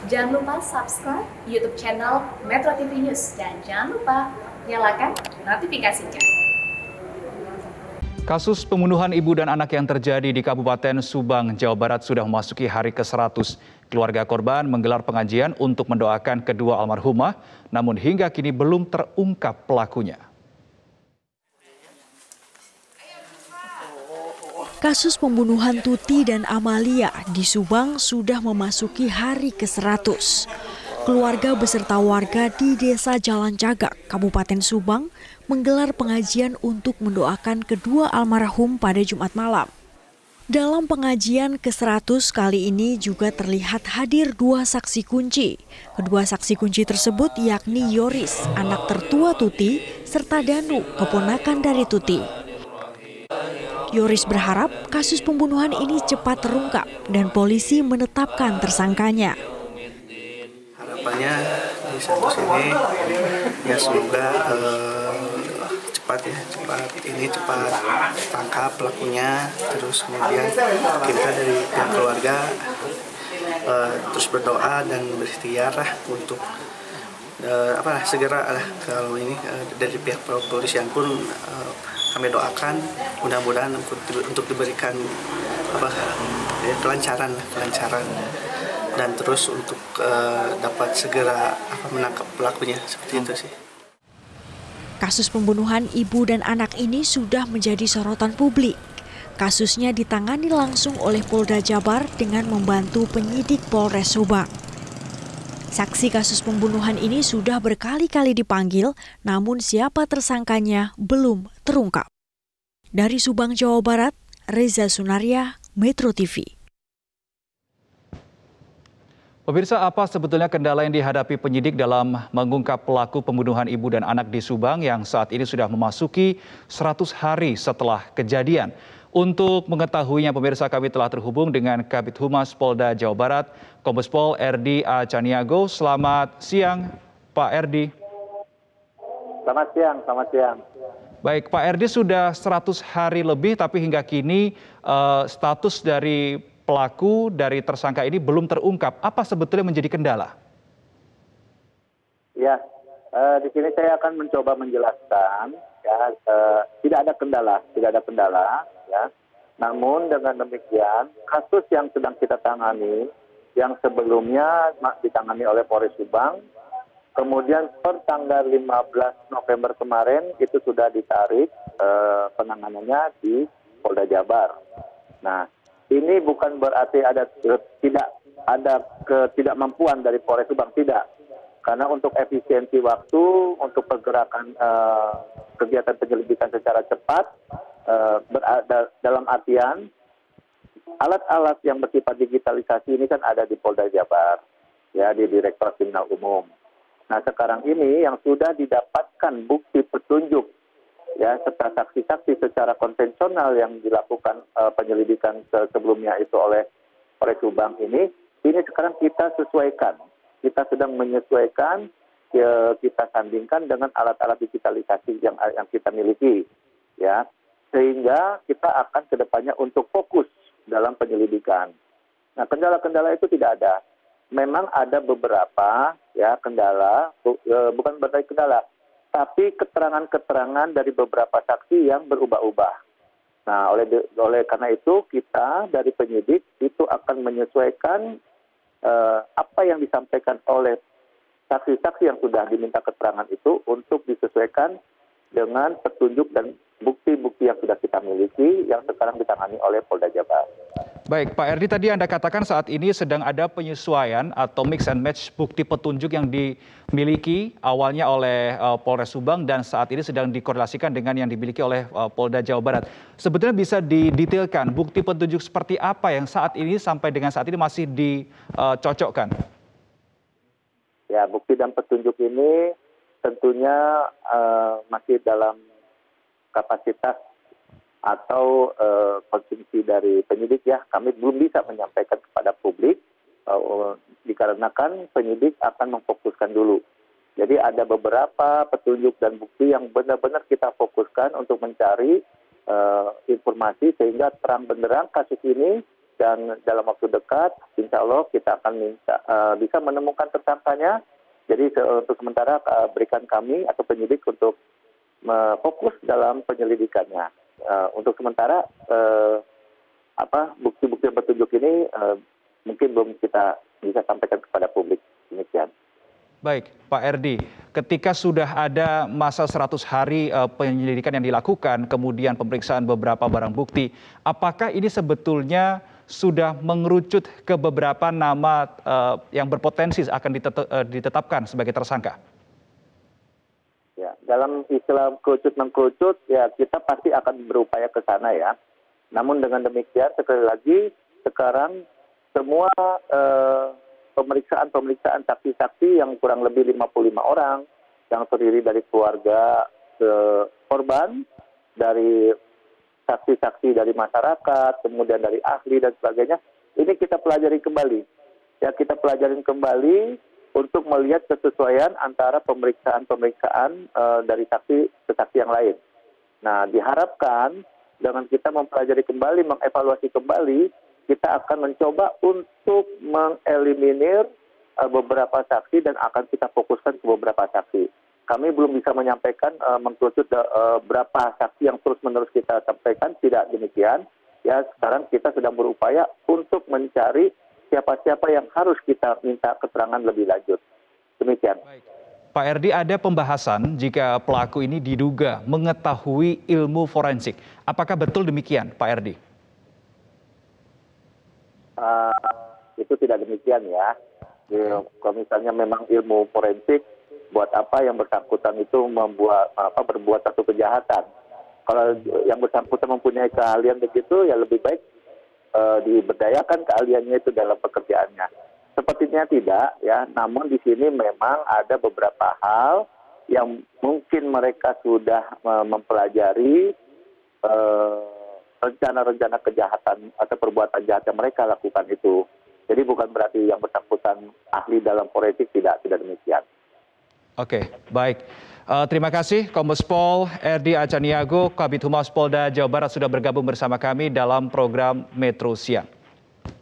Jangan lupa subscribe YouTube channel Metro TV News dan jangan lupa nyalakan notifikasinya. Kasus pembunuhan ibu dan anak yang terjadi di Kabupaten Subang, Jawa Barat sudah memasuki hari ke-100. Keluarga korban menggelar pengajian untuk mendoakan kedua almarhumah, namun hingga kini belum terungkap pelakunya. Kasus pembunuhan Tuti dan Amalia di Subang sudah memasuki hari ke-100. Keluarga beserta warga di Desa Jalan Cagak, Kabupaten Subang, menggelar pengajian untuk mendoakan kedua almarhum pada Jumat malam. Dalam pengajian ke-100 kali ini juga terlihat hadir dua saksi kunci. Kedua saksi kunci tersebut yakni Yoris, anak tertua Tuti, serta Danu, keponakan dari Tuti. Yoris berharap kasus pembunuhan ini cepat terungkap dan polisi menetapkan tersangkanya. Harapannya di satu sini ya semoga cepat tangkap pelakunya, terus kemudian kita dari pihak keluarga terus berdoa dan berikhtiar untuk segera kalau ini dari pihak kepolisian pun kami doakan mudah-mudahan untuk diberikan kelancaran dan terus untuk dapat segera menangkap pelakunya, seperti itu sih. Kasus pembunuhan ibu dan anak ini sudah menjadi sorotan publik. Kasusnya ditangani langsung oleh Polda Jabar dengan membantu penyidik Polres Subang. Saksi kasus pembunuhan ini sudah berkali-kali dipanggil, namun siapa tersangkanya belum terungkap. Dari Subang, Jawa Barat, Reza Sunaria, Metro TV. Pemirsa, apa sebetulnya kendala yang dihadapi penyidik dalam mengungkap pelaku pembunuhan ibu dan anak di Subang yang saat ini sudah memasuki 100 hari setelah kejadian? Untuk mengetahuinya, pemirsa, kami telah terhubung dengan Kabid Humas Polda Jawa Barat, Kombes Pol Erdi Acaniago. Selamat siang, Pak Erdi. Selamat siang. Baik, Pak Erdi, sudah 100 hari lebih, tapi hingga kini status dari pelaku dari tersangka ini belum terungkap. Apa sebetulnya menjadi kendala? Ya, di sini saya akan mencoba menjelaskan. Ya, tidak ada kendala. Ya. Namun dengan demikian, kasus yang sedang kita tangani, yang sebelumnya ditangani oleh Polres Subang, kemudian per tanggal 15 November kemarin itu sudah ditarik penanganannya di Polda Jabar. Nah, ini bukan berarti tidak ada ketidakmampuan dari Polres Subang, tidak. Karena untuk efisiensi waktu, untuk pergerakan kegiatan penyelidikan secara cepat, dalam artian alat-alat yang bersifat digitalisasi ini kan ada di Polda Jabar, ya, di Direktorat Kriminal Umum. Nah, sekarang ini yang sudah didapatkan bukti petunjuk, ya, serta saksi-saksi secara konvensional yang dilakukan penyelidikan sebelumnya itu oleh Polres Subang ini sekarang kita sesuaikan. Kita sedang menyesuaikan, kita sandingkan dengan alat-alat digitalisasi yang kita miliki, ya, sehingga kita akan kedepannya untuk fokus dalam penyelidikan. Nah, kendala-kendala itu tidak ada. Memang ada beberapa, ya, kendala, bukan berarti kendala, tapi keterangan-keterangan dari beberapa saksi yang berubah-ubah. Nah, oleh karena itu kita dari penyidik itu akan menyesuaikan apa yang disampaikan oleh saksi-saksi yang sudah diminta keterangan itu untuk disesuaikan dengan petunjuk dan bukti-bukti yang sudah kita miliki yang sekarang ditangani oleh Polda Jabar. Baik, Pak Erdi, tadi Anda katakan saat ini sedang ada penyesuaian atau mix and match bukti petunjuk yang dimiliki awalnya oleh Polres Subang dan saat ini sedang dikorelasikan dengan yang dimiliki oleh Polda Jawa Barat. Sebetulnya bisa didetailkan bukti petunjuk seperti apa yang saat ini sampai dengan saat ini masih dicocokkan? Ya, bukti dan petunjuk ini tentunya masih dalam kapasitas atau konsumsi dari penyidik, ya. Kami belum bisa menyampaikan kepada publik dikarenakan penyidik akan memfokuskan dulu. Jadi ada beberapa petunjuk dan bukti yang benar-benar kita fokuskan untuk mencari informasi sehingga terang benderang kasus ini dan dalam waktu dekat, insya Allah kita akan bisa menemukan tersangkanya. Jadi untuk sementara berikan kami atau penyidik untuk fokus dalam penyelidikannya. Untuk sementara bukti-bukti yang petunjuk ini mungkin belum kita bisa sampaikan kepada publik. Demikian. Baik, Pak Erdi, ketika sudah ada masa 100 hari penyelidikan yang dilakukan, kemudian pemeriksaan beberapa barang bukti, apakah ini sebetulnya sudah mengerucut ke beberapa nama yang berpotensi akan ditetapkan sebagai tersangka? Ya, dalam istilah kerucut-mengkerucut, ya kita pasti akan berupaya ke sana ya. Namun dengan demikian, sekali lagi, sekarang semua pemeriksaan saksi-saksi yang kurang lebih 55 orang yang terdiri dari keluarga korban, dari saksi-saksi dari masyarakat, kemudian dari ahli dan sebagainya, ini kita pelajari kembali. Ya, kita pelajarin kembali untuk melihat kesesuaian antara pemeriksaan dari saksi ke saksi yang lain. Nah, diharapkan dengan kita mempelajari kembali, mengevaluasi kembali, kita akan mencoba untuk mengeliminir beberapa saksi dan akan kita fokuskan ke beberapa saksi. Kami belum bisa menyampaikan mengkerucut berapa saksi yang terus-menerus kita sampaikan, tidak demikian. Ya, sekarang kita sedang berupaya untuk mencari siapa-siapa yang harus kita minta keterangan lebih lanjut. Demikian. Baik. Pak Erdi, ada pembahasan jika pelaku ini diduga mengetahui ilmu forensik. Apakah betul demikian, Pak Erdi? Itu tidak demikian ya. Kalau misalnya memang ilmu forensik, buat apa yang bersangkutan itu berbuat satu kejahatan. Kalau yang bersangkutan mempunyai keahlian begitu, ya lebih baik diberdayakan keahliannya itu dalam pekerjaannya. Sepertinya tidak ya, namun di sini memang ada beberapa hal yang mungkin mereka sudah mempelajari rencana-rencana kejahatan atau perbuatan jahat yang mereka lakukan itu. Jadi bukan berarti yang bersangkutan ahli dalam forensik, tidak demikian. Oke, baik. Terima kasih Kombes Pol Erdi Acaniago, Kabid Humas Polda Jawa Barat sudah bergabung bersama kami dalam program Metro Siang.